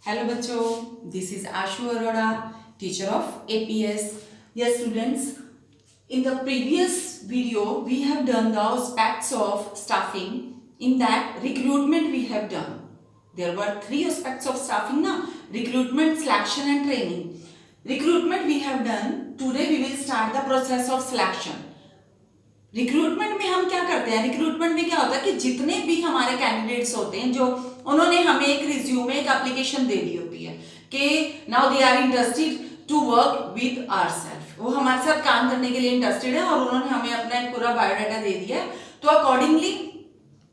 Hello बच्चों, this is Ashu Arora, teacher of APS. Yes students, in the previous video we have done the aspects of staffing. In that recruitment we have done. There were three aspects of staffing na, recruitment, selection and training. Recruitment we have done. Today we will start the process of selection. Recruitment में हम क्या करते हैं, recruitment में क्या होता है कि जितने भी हमारे कैंडिडेट्स होते हैं जो उन्होंने हमें एक रिज्यूमे एक एप्लीकेशन दे दी होती है कि now they are interested to work with ourself, वो हमारे साथ काम करने के लिए इंटरेस्टेड है और उन्होंने हमें अपना एक पूरा बायोडाटा दे दिया है, तो अकॉर्डिंगली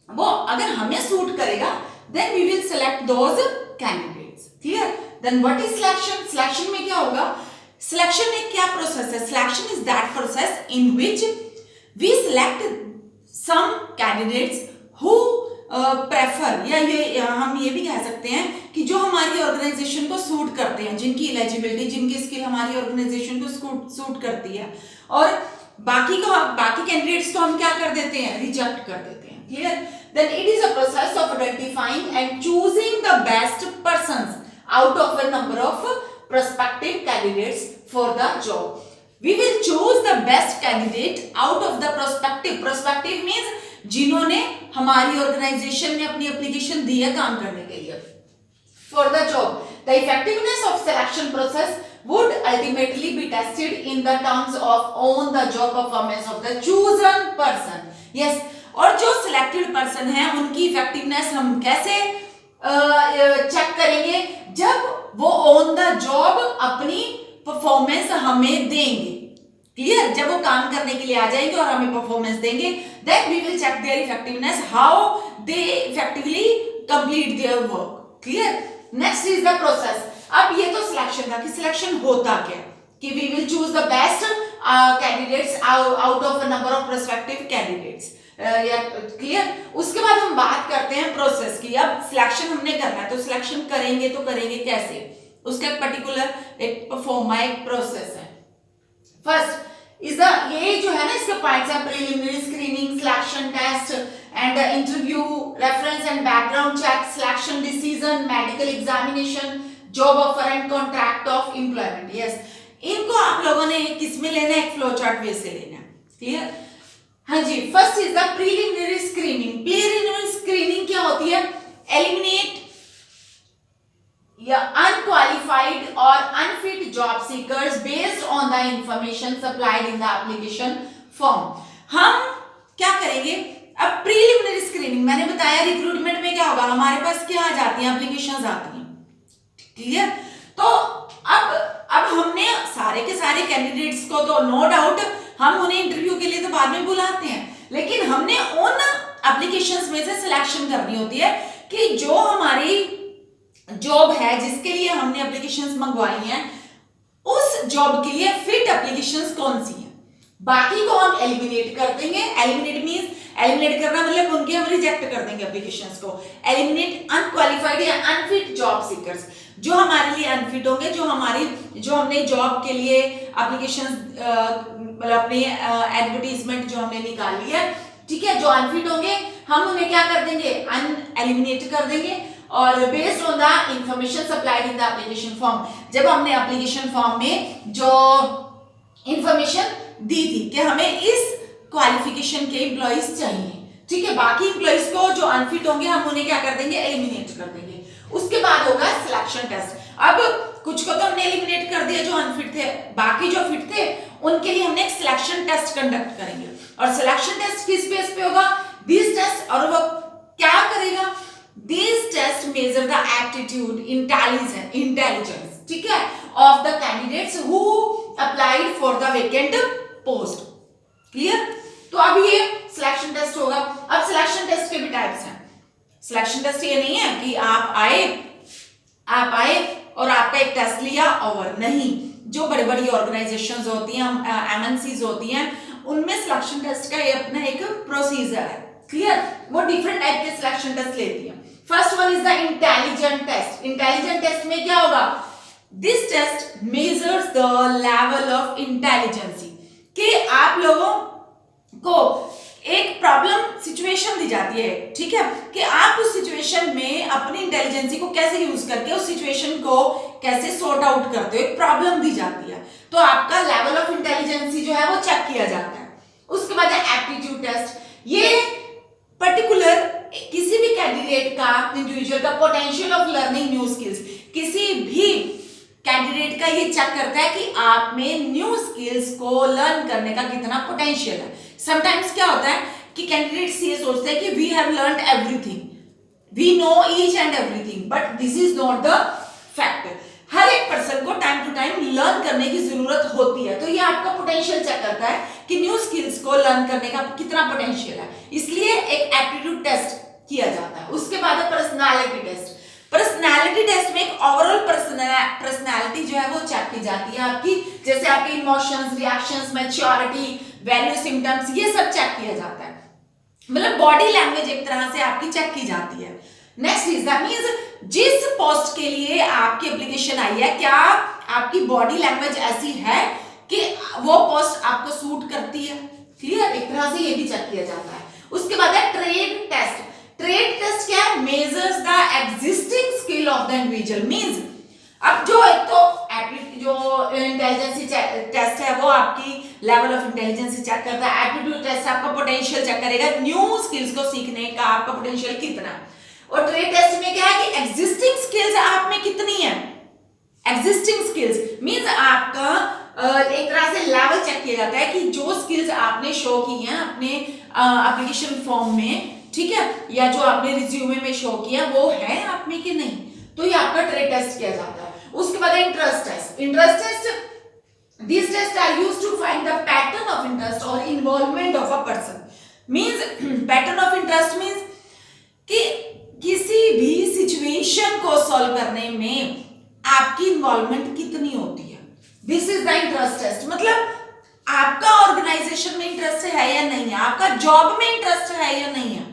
वो अगर हमें सूट करेगा then we will select those candidates. Clear? Then what is selection? Selection में क्या होगा? सिलेक्शन एक क्या प्रोसेस है? Selection is that process in which we select some candidates who prefer, या ये हम ये भी कह सकते हैं कि जो हमारी ऑर्गेनाइजेशन को सूट करते हैं, जिनकी एलिजिबिलिटी, जिनकी स्किल हमारी ऑर्गेनाइजेशन को सूट करती है, और बाकी कैंडिडेट्स को हम क्या कर देते हैं? रिजेक्ट कर देते हैं. Clear? Then it is a process of identifying and choosing the best persons out of a number of prospective candidates for the job. We will choose the best candidate out of the prospective. Prospective means जिन्होंने हमारी organisation में अपनी application दी है काम करने के लिए for the job. The effectiveness of selection process would ultimately be tested in the terms of on the job performance of the chosen person. Yes, और जो selected person है उनकी effectiveness हम कैसे चेक करेंगे? जब वो ऑन द जॉब अपनी परफॉर्मेंस हमें देंगे. क्लियर? जब वो काम करने के लिए आ जाएंगे और हमें परफॉर्मेंस देंगे, then we will check their effectiveness, how they effectively complete their work. Clear? Next is the process. अब ये तो सिलेक्शन था कि सिलेक्शन होता क्या, कि we will choose the best candidates out of a number of prospective candidates. Clear? उसके बाद हम बात करते हैं प्रोसेस की. अब सिलेक्शन हमने करना है, तो सिलेक्शन करेंगे तो करेंगे कैसे? उसका एक पर्टिकुलर एक परफॉर्मा एक प्रोसेस है. फर्स्ट इज द, ये जो है ना इसके पॉइंट्स हैं: preliminary screening, selection test and interview, reference and background check, selection decision, medical examination, job offer and contract of employment. Yes, इनको आप लोगों ने किस में लेना है? एक फ्लो चार्ट वे से लेना है. क्लियर? हाँ जी. First is the preliminary screening. Preliminary screening क्या होती है? एलिमिनेट या unqualified or unfit job seekers based on the information supplied in the application form. हम क्या करेंगे? अब प्रीलिमिनरी स्क्रीनिंग मैंने बताया, रिक्रूटमेंट में क्या होगा? हमारे पास क्या आ जाती हैं? एप्लीकेशंस आती हैं. क्लियर? तो अब हमने सारे के सारे कैंडिडेट्स को तो नो डाउट हम उन्हें इंटरव्यू के लिए तो बाद में बुलाते हैं, लेकिन हमने उन एप्लीकेशंस में से सिलेक्शन करनी होती है कि जो हमारी जॉब है जिसके लिए हमने एप्लीकेशंस मंगवाई हैं, उस जॉब के लिए फिट एप्लीकेशंस कौन सी हैं. बाकी को हम एलिमिनेट कर देंगे. एलिमिनेट मींस एलिमिनेट करना मतलब उनके हम रिजेक्ट कर देंगे एप्लीकेशंस को. एलिमिनेट अनक्वालिफाइड या अनफिट जॉब सीकर्स, जो हमारे लिए अनफिट होंगे, जो हमने जॉब के लिए एप्लीकेशंस मतलब अपनी एडवर्टाइजमेंट जो हमने निकाली है, ठीक है, जो अनफिट होंगे हम उन्हें क्या कर देंगे? एलिमिनेट कर देंगे. और based on the information supplied in the application form, जब हमने एप्लीकेशन फॉर्म में जो इंफॉर्मेशन दी थी कि हमें इस क्वालिफिकेशन के एम्प्लॉइज चाहिए, ठीक है, बाकी एम्प्लॉइज को जो अनफिट होंगे हम उन्हें क्या कर देंगे? एलिमिनेट कर देंगे. उसके बाद होगा सिलेक्शन टेस्ट. अब कुछ को तो हमने एलिमिनेट कर दिया जो अनफिट थे, बाकी जो फिट थे उनके लिए हमने एक सिलेक्शन टेस्ट कंडक्ट करेंगे. और सिलेक्शन टेस्ट किस बेस पे होगा? This test. और वो क्या करेगा? These tests measure the aptitude, intelligence, ठीक है, of the candidates who applied for the vacant post. Clear? तो अब ये सिलेक्शन टेस्ट होगा. अब सिलेक्शन टेस्ट के भी टाइप्स हैं. सिलेक्शन टेस्ट ये नहीं है कि आप आए और आपका एक टेस्ट लिया और नहीं. जो बड़ी बड़ी ऑर्गेनाइजेशंस होती हैं, एमएनसीज होती हैं, उनमें सिलेक्शन टेस्ट का ये अपना एक प्रोसीजर है. क्लियर? वो डिफरेंट टाइप के सिलेक्शन टेस्ट लेती हैं. First one is the intelligent test. Intelligent test में क्या होगा? This test measures the level of intelligency, कि आप लोगों को एक प्रॉब्लम सिचुएशन दी जाती है, ठीक है, कि आप उस सिचुएशन में अपनी इंटेलिजेंसी को कैसे यूज करके उस सिचुएशन को कैसे सॉर्ट आउट करते हो, एक प्रॉब्लम दी जाती है, तो आपका लेवल ऑफ इंटेलिजेंसी जो है वो चेक किया जाता है। उसके बाद है एप्टीट्यूड टेस्ट। ये पर्टिकुलर किसी भी कैंडिडेट का, इंडिविजुअल का potential of learning new skills, किसी भी कैंडिडेट का ये चेक करता है कि आप में न्यू स्किल्स को लर्न करने का कितना पोटेंशियल है। समटाइम्स क्या होता है कि कैंडिडेट्स ये सोचते हैं कि we have learned everything, we know each and everything, but this is not the fact. हर एक पर्सन को टाइम टू टाइम लर्न करने की जरूरत होती है, तो ये आपका पोटेंशियल चेक करता है कि न्यू स्किल्स को लर्न करने का कितना पोटेंशियल है, इसलिए एक एप्टीट्यूड टेस्ट किया जाता है। उसके बाद है पर्सनालिटी टेस्ट। पर्सनालिटी टेस्ट में एक ओवरऑल पर्सनालिटी जो है वो चेक की जाती है आपकी, जैसे आपके emotions, reactions, maturity, value, symptoms, ये सब चेक किया जाता है, मतलब बॉडी लैंग्वेज एक तरह से आपकी चेक की जाती है। नेक्स्ट इज दैट मींस जिस पोस्ट के लिए आपकी एप्लीकेशन आई है, क्या आपकी बॉडी लैंग्वेज ऐसी है कि वो पोस्ट आपको सूट करती है, क्लियर, एक तरह से ये भी चेक किया जाता है। उसके बाद है ट्रेड टेस्ट। ट्रेड टेस्ट क्या है? Measures the existing skill of the individual, means अब जो एक तो जो इंटेलिजेंसी टेस्ट है वो आपकी लेवल ऑफ इंटेलिजेंसी चेक करता है, एप्टीट्यूड टेस्ट आपका पोटेंशियल चेक करेगा, न्यू स्किल्स को सीखने का आपका पोटेंशियल कितना, और ट्रेड टेस्ट में क्या है कि एग्जिस्टिंग स्किल्स आप में कितनी है। एग्जिस्टिंग स्किल्स मींस आपका एक तरह से लेवल चेक किया जाता है कि जो स्किल्स आपने शो की हैं अपने एप्लीकेशन फॉर्म में, ठीक है, या जो आपने रिज्यूमे में शो किया वो है आप में कि नहीं, तो ये आपका ट्रेड टेस्ट किया जाता है। उसके बाद interest test. Interest test, these tests are used to find the pattern of interest or involvement of a person, means pattern of interest means कि किसी भी सिचुएशन को सॉल्व करने में आपकी इन्वॉल्वमेंट कितनी होती है, this is the interest test. मतलब आपका ऑर्गेनाइजेशन में इंटरेस्ट है या नहीं है, आपका जॉब में इंटरेस्ट है या नहीं है,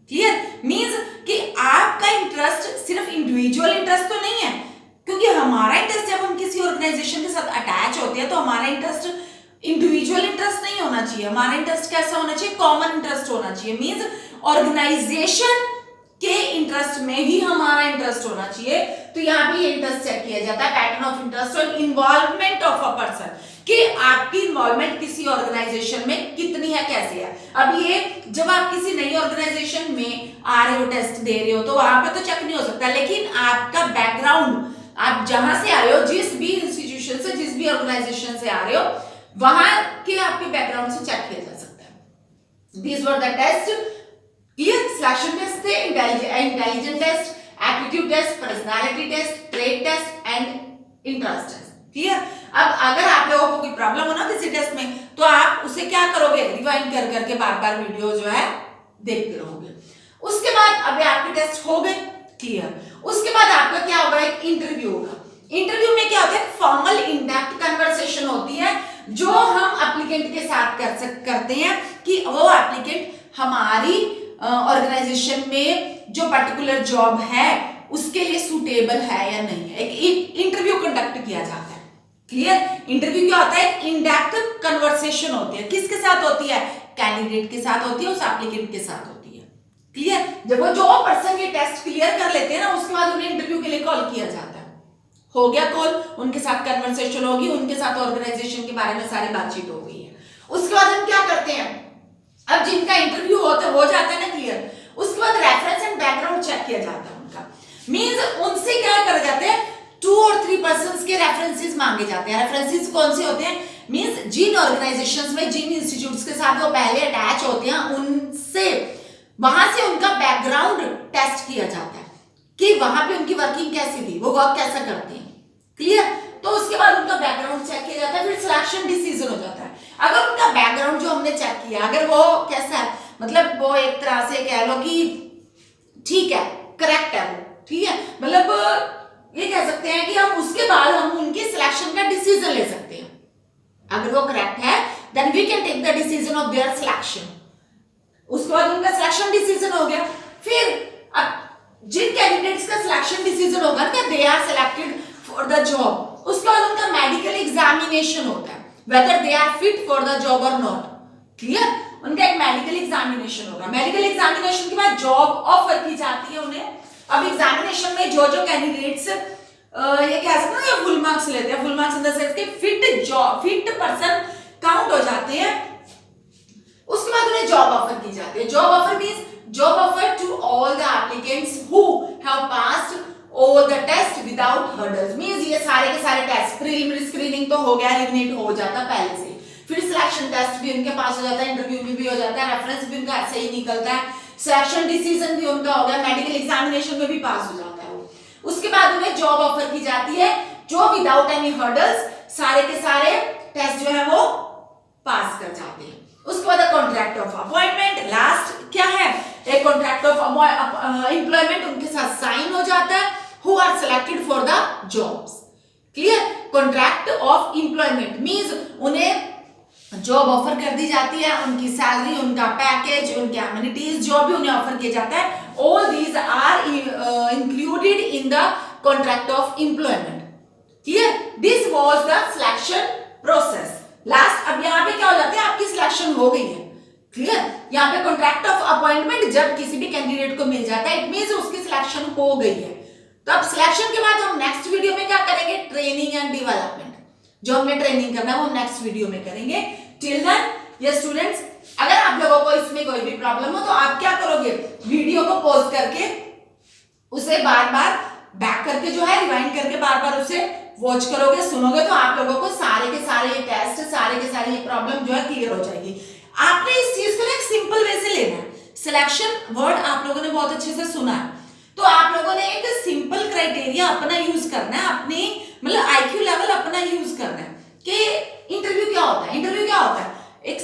क्लियर, मींस कि आपका इंटरेस्ट सिर्फ इंडिविजुअल इंटरेस्ट तो नहीं है, क्योंकि हमारा इंटरेस्ट जब हम किसी ऑर्गेनाइजेशन के साथ अटैच होते हैं तो हमारा इंटरेस्ट इंडिविजुअल इंटरेस्ट नहीं होना चाहिए, हमारा इंटरेस्ट कैसा होना चाहिए, कॉमन इंटरेस्ट होना चाहिए, मींस ऑर्गेनाइजेशन के इंटरेस्ट में ही हमारा इंटरेस्ट होना चाहिए। तो यहाँ पे ये इंटरेस्ट चेक किया जाता है, पैटर्न ऑफ इंटरेस्ट और इन्वॉल्वमेंट ऑफ अ पर्सन, कि आपकी इन्वॉल्वमेंट किसी ऑर्गेनाइजेशन में कितनी है, कैसे है। अब ये जब आप किसी नई ऑर्गेनाइजेशन में आ रहे हो, टेस्ट दे रहे हो, तो वहां पे तो चेक नहीं हो सकता, लेकिन आपका बैकग्राउंड, आप जहां से आ रहे हो, जिस भी इंस्टीट्यूशन से, जिस भी ऑर्गेनाइजेशन से आ रहे हो, वहां के आपके बैकग्राउंड से चेक किया जा सकता है। These were the test, clear, selection test थे, intelligence test, aptitude test, personality test, trade test and interest test, clear. अब अगर आप लोगों को कोई प्रॉब्लम हो ना किसी टेस्ट में, तो आप उसे क्या करोगे, रिवाइंड कर करके बार बार वीडियो जो है देखते रहोगे। उसके बाद अभी आपके टेस्ट हो गए, क्लियर। उसके बाद आपका क्या होगा, एक इंटरव्यू होगा। इंटरव्यू में क्या होता है, फॉर्मल इन डेप्थ कन्वर्सेशन होती है जो हम एप्लीकेंट के साथ करते हैं कि वो एप्लीकेंट हमारी ऑर्गेनाइजेशन में जो पर्टिकुलर जॉब है उसके लिए सूटेबल है या नहीं है, एक इंटरव्यू कंडक्ट किया जाता है, क्लियर। इंटरव्यू क्या होता है, इन डेप्थ कन्वर्सेशन होती है, किसके साथ होती है, कैंडिडेट के साथ होती है, उस एप्लीकेंट के साथ होती है, क्लियर। जब वो जो पर्सन ये टेस्ट क्लियर कर लेते हैं ना, उसके बाद उन्हें इंटरव्यू के लिए कॉल किया जाता है, हो गया कॉल, उनके साथ कन्वर्सेशन होगी, उनके साथ ऑर्गेनाइजेशन के बारे में सारी बातचीत हो गई है। उसके बाद हम क्या करते हैं, अब जिनका इंटरव्यू हो जाता है ना क्लियर, उसके बाद रेफरेंस एंड बैकग्राउंड चेक किया जाता है उनका, मींस उनसे क्या कर जाते हैं, 2 और 3 पर्संस के रेफरेंसेस मांगे जाते हैं। रेफरेंसेस कौन से होते हैं, मींस जिन ऑर्गेनाइजेशंस में, जिन इंस्टीट्यूट्स के साथ वो पहले अटैच होते हैं, उनसे वहां से उनका बैकग्राउंड टेस्ट किया जाता है कि वहां पे उनकी वर्किंग कैसी थी, वो वर्क कैसा करते हैं, क्लियर। तो उसके बाद उनका बैकग्राउंड चेक किया जाता है, फिर सिलेक्शन डिसीजन हो जाता है। अगर उनका बैकग्राउंड जो हमने चेक किया, अगर वो कैसा है, मतलब वो एक तरह से कह लो कि ठीक है, करेक्ट है वो, ठीक है, मतलब ये कह सकते हैं कि हम उसके बाद हम उनके सिलेक्शन का डिसीजन ले सकते हैं। अगर वो करेक्ट है, then we can take the decision of their selection. उसके बाद उनका सिलेक्शन डिसीजन हो गया, फिर अब जिन कैंडिडेट्स का सिलेक्शन डिसीजन होगा ना, they are selected for the job, उसके बाद उनका मेडिकल एग्जामिनेशन होता है, whether they are fit for the job or not, clear। उनका एक मेडिकल एग्जामिनेशन होगा, मेडिकल एग्जामिनेशन के बाद जॉब ऑफर की जाती है उन्हें। अब एग्जामिनेशन में जो जो कैंडिडेट्स ये कह सकते हैं फुल मार्क्स लेते हैं, full marks in the sense कि फिट पर्सन काउंट हो जाते हैं, उसके बाद उन्हें जॉब ऑफर की जाती है। Job offer means job offer to all the applicants who have passed over the test without hurdles, means ये सारे के सारे टेस्ट, प्रीलिमिनरी स्क्रीनिंग तो हो गया, एलिमिनेट हो जाता पहले से, फिर सिलेक्शन टेस्ट भी उनके पास हो जाता है, इंटरव्यू भी हो जाता है, रेफरेंस भी उनका ऐसे ही निकलता है, सिलेक्शन डिसीजन भी उनका हो गया, मेडिकल एग्जामिनेशन में भी पास हो जाता है वो। उसके बाद उन्हें जॉब ऑफर की जाती है जो विदाउट एनी हर्डल्स सारे के सारे टेस्ट जो है वो पास कर जाते हैं। उसके बाद कॉन्ट्रैक्ट ऑफ अपॉइंटमेंट, लास्ट क्या है, एक कॉन्ट्रैक्ट ऑफ एम्प्लॉयमेंट उनके साथ साइन हो जाता है, who are selected for the jobs. Clear, contract of employment means उन्हें जॉब ऑफर कर दी जाती है, उनकी सैलरी, उनका पैकेज, उनके एमिनिटीज जो भी उन्हें ऑफर किए जाता है, all these are included in the contract of employment. Clear, this was the selection process. Last, अब यहाँ पे क्या हो जाता है, आपकी सिलेक्शन हो गई है। क्लियर, यहाँ पे कॉन्ट्रैक्ट ऑफ अपॉइंटमेंट जब किसी भी कैंडिडेट को मिल जाता है, इट मींस उसकी सिलेक्शन हो गई है। तो अब सिलेक्शन के बाद हम नेक्स्ट वीडियो में क्या करेंगे, ट्रेनिंग एंड डेवलपमेंट, जो हमने ट्रेनिंग करना है वो हम नेक्स्ट वीडियो में करेंगे। टिल देन ये स्टूडेंट्स, अगर आप लोगों को इसमें कोई भी प्रॉब्लम हो तो आप क्या करोगे, वीडियो को पॉज करके उसे बार बार बैक करके जो है रिवाइंड करके बार बार उसे वॉच करोगे, सुनोगे, तो आप लोगों को सारे के सारे ये टेस्ट, सारे के सारे ये प्रॉब्लम जो है क्लियर हो जाएगी। आपने इस चीज को एक सिंपल वे से लेना है। सिलेक्शन वर्ड आप लोगों ने बहुत अच्छे से सुना है, तो आप लोगों ने एक सिंपल क्राइटेरिया अपना यूज करना है, अपनी मतलब आईक्यू लेवल अपना यूज करना है कि इंटरव्यू क्या होता है। इंटरव्यू क्या होता है, एक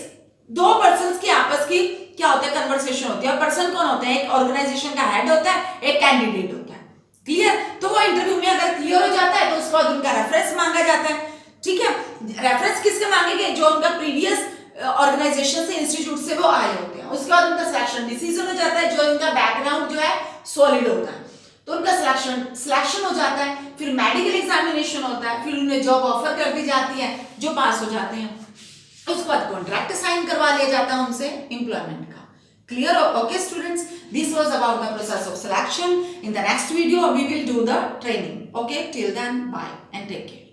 दो पर्सन्स की आपस की क्या होता है, कन्वर्सेशन होती है। पर्सन कौन होता है, एक ऑर्गेनाइजेशन का हेड होता है, एक कैंडिडेट होता है। क्लियर, तो वो इंटरव्यू में अगर क्लियर हो जाता है तो उसके बाद उनका रेफरेंस मांगा जाता है। ठीक है, रेफरेंस किसके मांगेंगे, जो उनका प्रीवियस ऑर्गेनाइजेशन से, इंस्टीट्यूट से वो आए होते हैं। उसके बाद उनका सिलेक्शन डिसीजन हो जाता है, जो इनका बैकग्राउंड जो है सॉलिड होता है, तो उनका सिलेक्शन हो जाता है। फिर मेडिकल एग्जामिनेशन होता है, फिर उन्हें जॉब ऑफर कर दी जाती है, जो पास हो जाते हैं। उसके बाद कॉन्ट्रैक्ट साइन करवा लिया जाता है उनसे एम्प्लॉयमेंट का। Clear? Okay students, this was about the process of selection. In the next video we will do the training. Okay, till then bye and take care.